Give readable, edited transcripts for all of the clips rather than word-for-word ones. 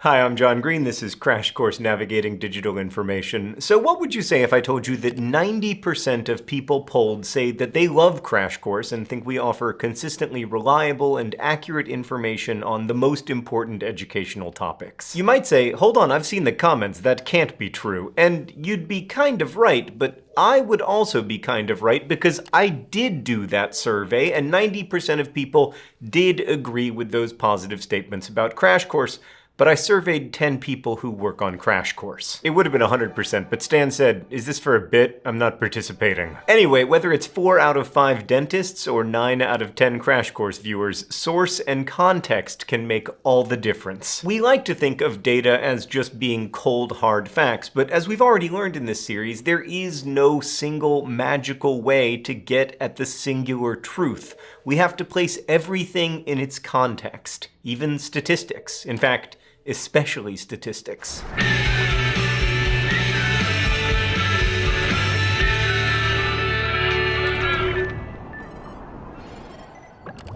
Hi, I'm John Green. This is Crash Course Navigating Digital Information. So what would you say if I told you that 90% of people polled say that they love Crash Course and think we offer consistently reliable and accurate information on the most important educational topics? You might say, hold on, I've seen the comments, that can't be true. And you'd be kind of right, but I would also be kind of right because I did do that survey and 90% of people did agree with those positive statements about Crash Course. But I surveyed 10 people who work on Crash Course. It would have been 100%, but Stan said, is this for a bit? I'm not participating. Anyway, whether it's 4 out of 5 dentists or 9 out of 10 Crash Course viewers, source and context can make all the difference. We like to think of data as just being cold, hard facts, but as we've already learned in this series, there is no single magical way to get at the singular truth. We have to place everything in its context, even statistics. In fact, especially statistics.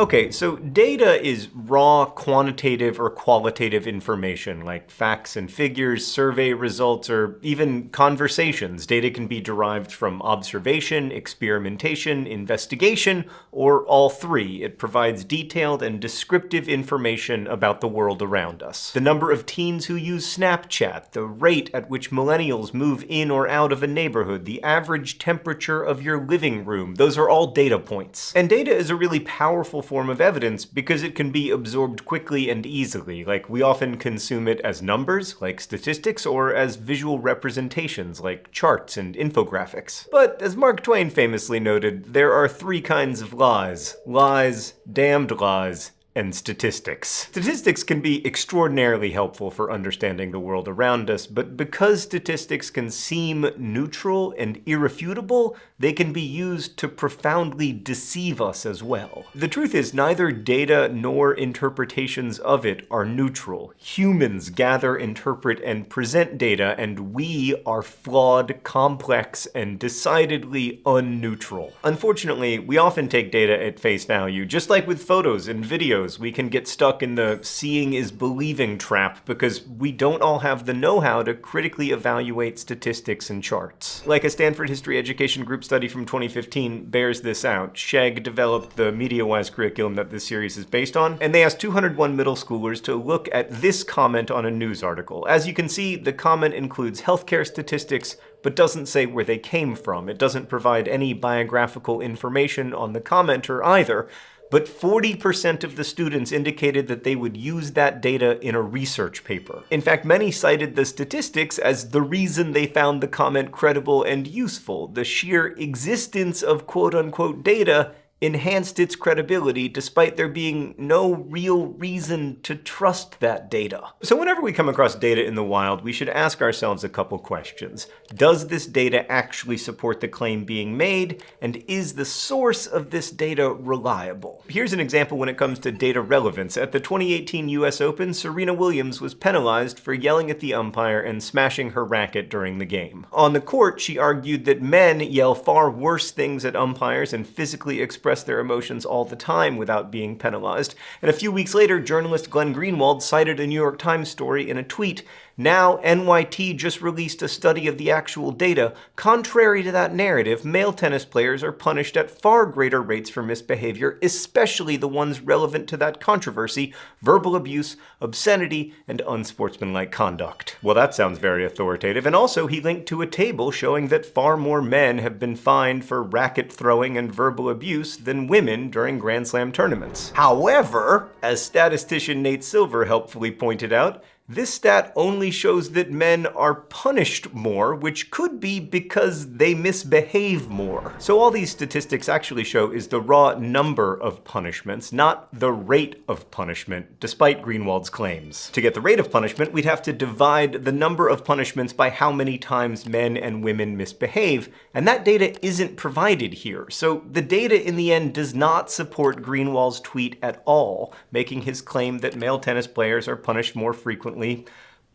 Okay, so data is raw quantitative or qualitative information, like facts and figures, survey results, or even conversations. Data can be derived from observation, experimentation, investigation, or all three. It provides detailed and descriptive information about the world around us. The number of teens who use Snapchat, the rate at which millennials move in or out of a neighborhood, the average temperature of your living room, those are all data points. And data is a really powerful form of evidence because it can be absorbed quickly and easily. Like, we often consume it as numbers, like statistics, or as visual representations, like charts and infographics. But as Mark Twain famously noted, there are 3 kinds of lies: lies, damned lies, and statistics. Statistics can be extraordinarily helpful for understanding the world around us, but because statistics can seem neutral and irrefutable, they can be used to profoundly deceive us as well. The truth is, neither data nor interpretations of it are neutral. Humans gather, interpret, and present data, and we are flawed, complex, and decidedly unneutral. Unfortunately, we often take data at face value. Just like with photos and videos, we can get stuck in the seeing is believing trap because we don't all have the know-how to critically evaluate statistics and charts. Like a Stanford History Education Group study from 2015 bears this out. Chegg developed the MediaWise curriculum that this series is based on, and they asked 201 middle schoolers to look at this comment on a news article. As you can see, the comment includes healthcare statistics, but doesn't say where they came from. It doesn't provide any biographical information on the commenter either. But 40% of the students indicated that they would use that data in a research paper. In fact, many cited the statistics as the reason they found the comment credible and useful. The sheer existence of quote-unquote data enhanced its credibility despite there being no real reason to trust that data. So whenever we come across data in the wild, we should ask ourselves a couple questions. Does this data actually support the claim being made? And is the source of this data reliable? Here's an example when it comes to data relevance. At the 2018 US Open, Serena Williams was penalized for yelling at the umpire and smashing her racket during the game. On the court, she argued that men yell far worse things at umpires and physically express their emotions all the time without being penalized. And a few weeks later, journalist Glenn Greenwald cited a New York Times story in a tweet. Now, NYT just released a study of the actual data. Contrary to that narrative, male tennis players are punished at far greater rates for misbehavior, especially the ones relevant to that controversy: verbal abuse, obscenity, and unsportsmanlike conduct. Well, that sounds very authoritative. And also, he linked to a table showing that far more men have been fined for racket throwing and verbal abuse than women during Grand Slam tournaments. However, as statistician Nate Silver helpfully pointed out, this stat only shows that men are punished more, which could be because they misbehave more. So all these statistics actually show is the raw number of punishments, not the rate of punishment, despite Greenwald's claims. To get the rate of punishment, we'd have to divide the number of punishments by how many times men and women misbehave, and that data isn't provided here. So the data in the end does not support Greenwald's tweet at all, making his claim that male tennis players are punished more frequently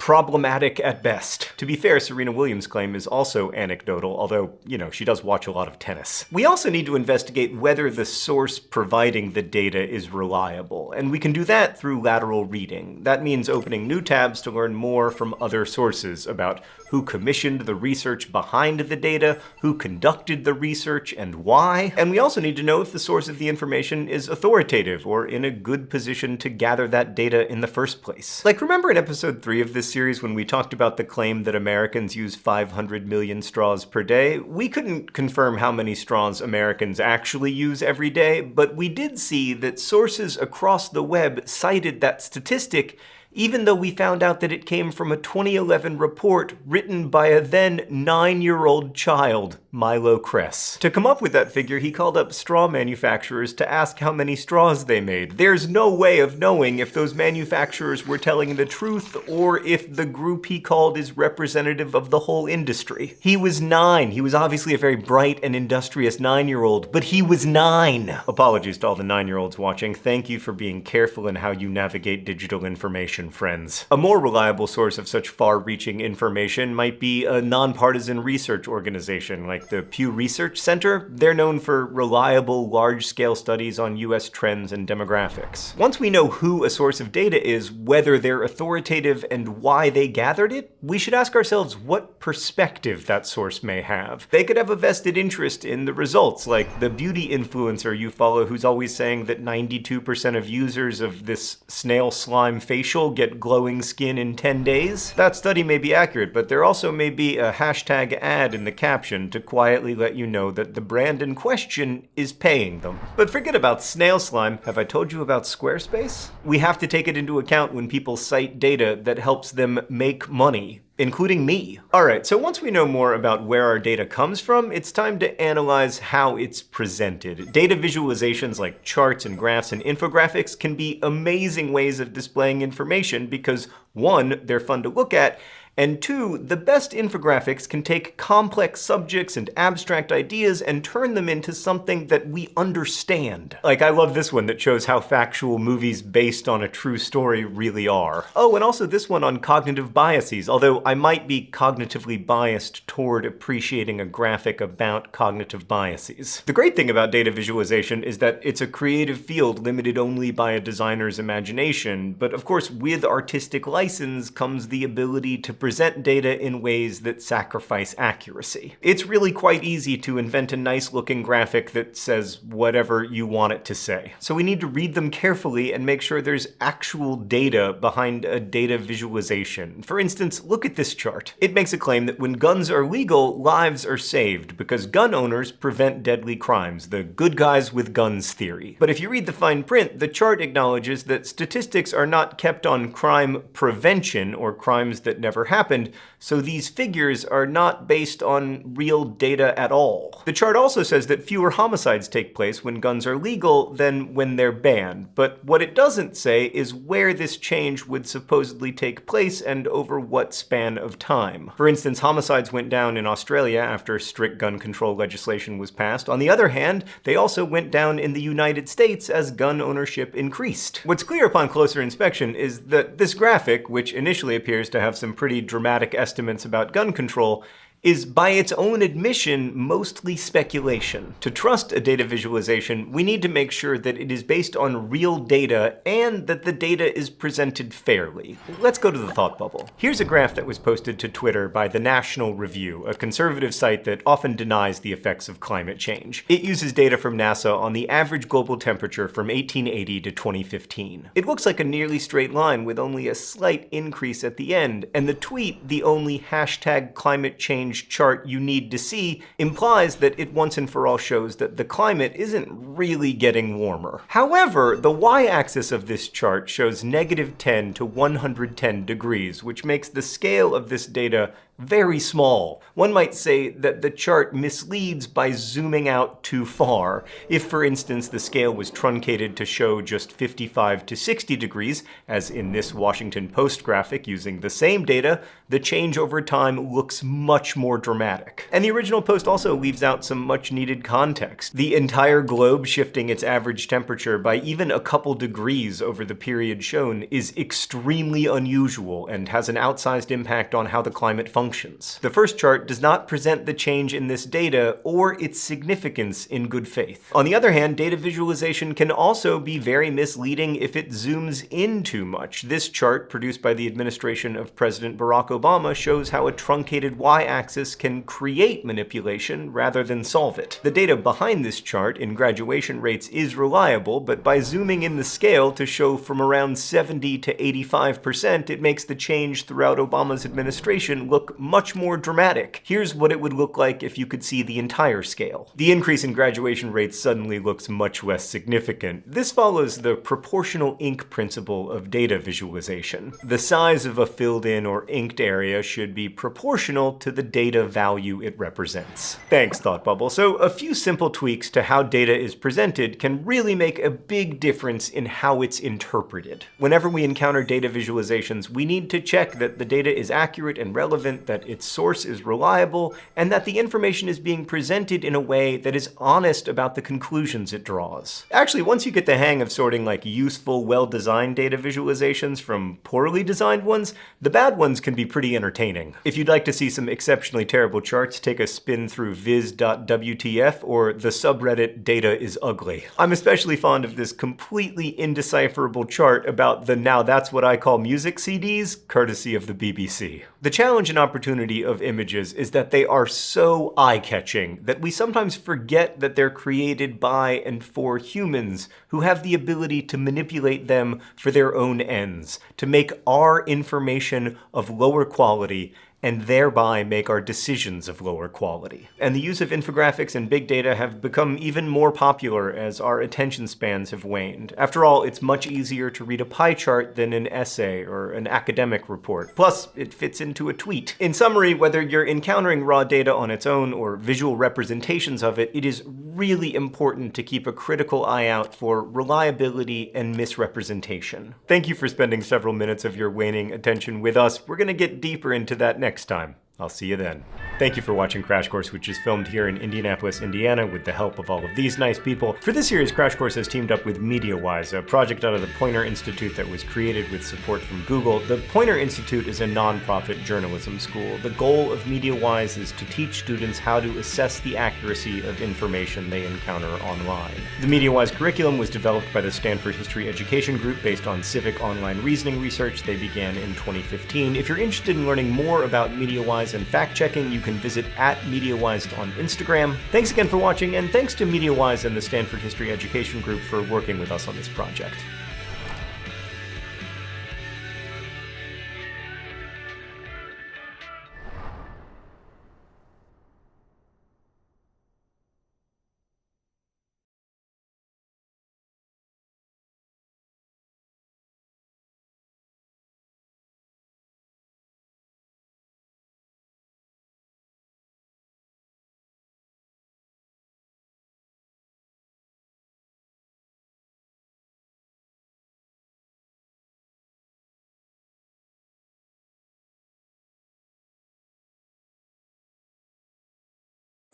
problematic at best. To be fair, Serena Williams' claim is also anecdotal, although, she does watch a lot of tennis. We also need to investigate whether the source providing the data is reliable, and we can do that through lateral reading. That means opening new tabs to learn more from other sources about who commissioned the research behind the data, who conducted the research, and why. And we also need to know if the source of the information is authoritative or in a good position to gather that data in the first place. Like, remember in episode 3 of this series when we talked about the claim that Americans use 500 million straws per day? We couldn't confirm how many straws Americans actually use every day, but we did see that sources across the web cited that statistic, even though we found out that it came from a 2011 report written by a then 9-year-old child, Milo Kress. To come up with that figure, he called up straw manufacturers to ask how many straws they made. There's no way of knowing if those manufacturers were telling the truth or if the group he called is representative of the whole industry. He was 9. He was obviously a very bright and industrious 9-year-old, but he was 9. Apologies to all the 9-year-olds watching. Thank you for being careful in how you navigate digital information, friends. A more reliable source of such far-reaching information might be a nonpartisan research organization like the Pew Research Center. They're known for reliable, large-scale studies on US trends and demographics. Once we know who a source of data is, whether they're authoritative, and why they gathered it, we should ask ourselves what perspective that source may have. They could have a vested interest in the results, like the beauty influencer you follow who's always saying that 92% of users of this snail slime facial get glowing skin in 10 days. That study may be accurate, but there also may be a hashtag ad in the caption to quietly let you know that the brand in question is paying them. But forget about snail slime. Have I told you about Squarespace? We have to take it into account when people cite data that helps them make money, including me. Alright, so once we know more about where our data comes from, it's time to analyze how it's presented. Data visualizations like charts and graphs and infographics can be amazing ways of displaying information because, 1, they're fun to look at, and 2, the best infographics can take complex subjects and abstract ideas and turn them into something that we understand. Like, I love this one that shows how factual movies based on a true story really are. Oh, and also this one on cognitive biases, although I might be cognitively biased toward appreciating a graphic about cognitive biases. The great thing about data visualization is that it's a creative field limited only by a designer's imagination, but of course with artistic license comes the ability to present data in ways that sacrifice accuracy. It's really quite easy to invent a nice-looking graphic that says whatever you want it to say. So we need to read them carefully and make sure there's actual data behind a data visualization. For instance, look at this chart. It makes a claim that when guns are legal, lives are saved because gun owners prevent deadly crimes, the good guys with guns theory. But if you read the fine print, the chart acknowledges that statistics are not kept on crime prevention or crimes that never happened, so these figures are not based on real data at all. The chart also says that fewer homicides take place when guns are legal than when they're banned, but what it doesn't say is where this change would supposedly take place and over what span of time. For instance, homicides went down in Australia after strict gun control legislation was passed. On the other hand, they also went down in the United States as gun ownership increased. What's clear upon closer inspection is that this graphic, which initially appears to have some pretty dramatic estimates about gun control, is by its own admission mostly speculation. To trust a data visualization, we need to make sure that it is based on real data and that the data is presented fairly. Let's go to the thought bubble. Here's a graph that was posted to Twitter by the National Review, a conservative site that often denies the effects of climate change. It uses data from NASA on the average global temperature from 1880 to 2015. It looks like a nearly straight line with only a slight increase at the end, and the tweet, the only hashtag climate change chart you need to see, implies that it once and for all shows that the climate isn't really getting warmer. However, the y-axis of this chart shows -10 to 110 degrees, which makes the scale of this data very small. One might say that the chart misleads by zooming out too far. If, for instance, the scale was truncated to show just 55 to 60 degrees, as in this Washington Post graphic using the same data, the change over time looks much more dramatic. And the original post also leaves out some much needed context. The entire globe shifting its average temperature by even a couple degrees over the period shown is extremely unusual and has an outsized impact on how the climate functions. The first chart does not present the change in this data or its significance in good faith. On the other hand, data visualization can also be very misleading if it zooms in too much. This chart, produced by the administration of President Barack Obama, shows how a truncated y-axis can create manipulation rather than solve it. The data behind this chart in graduation rates is reliable, but by zooming in the scale to show from around 70 to 85%, it makes the change throughout Obama's administration look much more dramatic. Here's what it would look like if you could see the entire scale. The increase in graduation rates suddenly looks much less significant. This follows the proportional ink principle of data visualization. The size of a filled-in or inked area should be proportional to the data value it represents. Thanks, Thought Bubble. So a few simple tweaks to how data is presented can really make a big difference in how it's interpreted. Whenever we encounter data visualizations, we need to check that the data is accurate and relevant, that its source is reliable, and that the information is being presented in a way that is honest about the conclusions it draws. Actually, once you get the hang of sorting like useful, well-designed data visualizations from poorly designed ones, the bad ones can be pretty entertaining. If you'd like to see some exceptionally terrible charts, take a spin through viz.wtf or the subreddit Data is Ugly. I'm especially fond of this completely indecipherable chart about the "now that's what I call music" CDs, courtesy of the BBC. The challenge and opportunity of images is that they are so eye-catching that we sometimes forget that they're created by and for humans who have the ability to manipulate them for their own ends, to make our information of lower quality and thereby make our decisions of lower quality. And the use of infographics and big data have become even more popular as our attention spans have waned. After all, it's much easier to read a pie chart than an essay or an academic report. Plus, it fits into a tweet. In summary, whether you're encountering raw data on its own or visual representations of it, it is really important to keep a critical eye out for reliability and misrepresentation. Thank you for spending several minutes of your waning attention with us. We're gonna get deeper into that next time. I'll see you then. Thank you for watching Crash Course, which is filmed here in Indianapolis, Indiana, with the help of all of these nice people. For this series, Crash Course has teamed up with MediaWise, a project out of the Poynter Institute that was created with support from Google. The Poynter Institute is a nonprofit journalism school. The goal of MediaWise is to teach students how to assess the accuracy of information they encounter online. The MediaWise curriculum was developed by the Stanford History Education Group based on civic online reasoning research they began in 2015. If you're interested in learning more about MediaWise and fact-checking, you can visit @MediaWise on Instagram. Thanks again for watching, and thanks to MediaWise and the Stanford History Education Group for working with us on this project.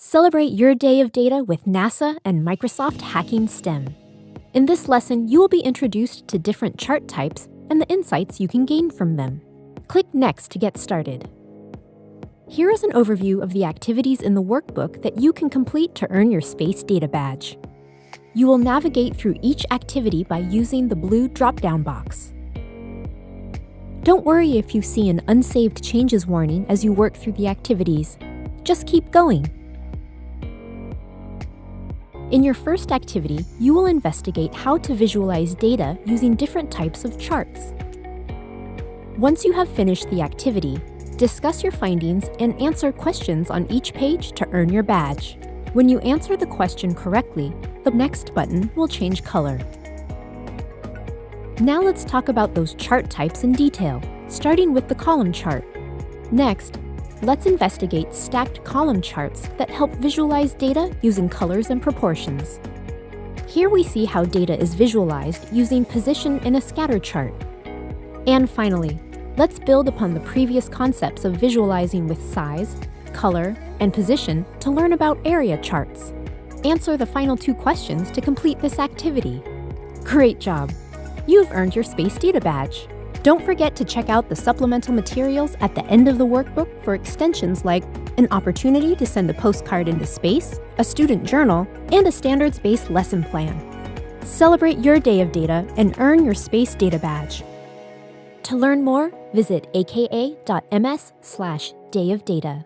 Celebrate your day of data with NASA and Microsoft Hacking STEM. In this lesson, you will be introduced to different chart types and the insights you can gain from them. Click Next to get started. Here is an overview of the activities in the workbook that you can complete to earn your Space Data Badge. You will navigate through each activity by using the blue drop-down box. Don't worry if you see an unsaved changes warning as you work through the activities. Just keep going. In your first activity, you will investigate how to visualize data using different types of charts. Once you have finished the activity, discuss your findings and answer questions on each page to earn your badge. When you answer the question correctly, the Next button will change color. Now let's talk about those chart types in detail, starting with the column chart. Next, let's investigate stacked column charts that help visualize data using colors and proportions. Here we see how data is visualized using position in a scatter chart. And finally, let's build upon the previous concepts of visualizing with size, color, and position to learn about area charts. Answer the final 2 questions to complete this activity. Great job! You've earned your Space Data Badge. Don't forget to check out the supplemental materials at the end of the workbook for extensions like an opportunity to send a postcard into space, a student journal, and a standards-based lesson plan. Celebrate your day of data and earn your Space Data Badge. To learn more, visit aka.ms/dayofdata.